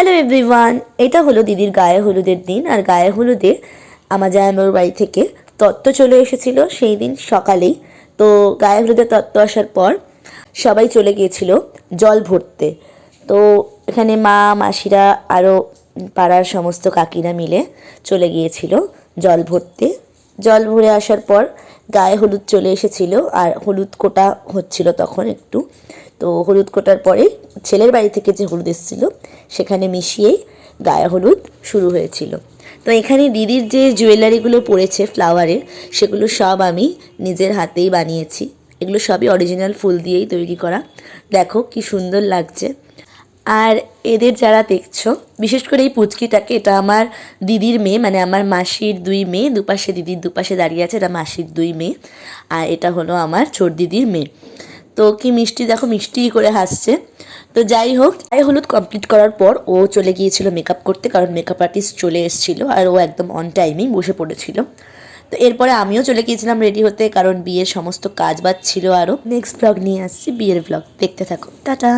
Hello everyone, এটা হলো দিদির গায়ে হলুদের দিন। আর গায়ে হলুদে আমার জামাইবাবুর বাড়ি থেকে তত্ত্ব চলে এসেছিল সেই দিন সকালেই। তো গায়ে হলুদের তত্ত্ব আসার পর সবাই চলে গিয়েছিল জল ভরতে। তো এখানে মা মাসিরা আরও পাড়ার সমস্ত কাকিরা মিলে চলে গিয়েছিল জল ভরতে। জল ভরে আসার পর গায়ে হলুদ চলে এসেছিল আর হলুদ কোটা হচ্ছিল তখন একটু। তো হলুদ কোটার পরে ছেলের বাড়ি থেকে যে হলুদ এসেছিল সেখানে মিশিয়েই গায়ে হলুদ শুরু হয়েছিল। তো এখানে দিদির যে জুয়েলারিগুলো পড়েছে ফ্লাওয়ারের, সেগুলো সব আমি নিজের হাতেই বানিয়েছি। এগুলো সবই অরিজিনাল ফুল দিয়েই তৈরি করা। দেখো কি সুন্দর লাগছে। আর এদের যারা দেখছো, বিশেষ করে এই পুচকিটাকে, এটা আমার দিদির মেয়ে, মানে আমার মাসির দুই মেয়ে। দুপাশে দিদির দুপাশে দাঁড়িয়ে আছে, এটা মাসির দুই মেয়ে। আর এটা হলো আমার ছোট দিদির মেয়ে। তো কি মিষ্টি, দেখো মিষ্টি করে হাসছে। তো যাই হোক, গায়ে হলুদ কমপ্লিট করার পর ও চলে গিয়েছিল মেকআপ করতে, কারণ মেকআপ আর্টিস্ট চলে এসেছিল আর ও একদম অন টাইমেই বসে পড়েছিল। তো এরপরে আমিও চলে গিয়েছিলাম রেডি হতে, কারণ বিয়ের সমস্ত কাজ বাজ ছিল। আরও নেক্সট ব্লগ নিয়ে আসছি, বিয়ের ব্লগ দেখতে থাকো। টাটা।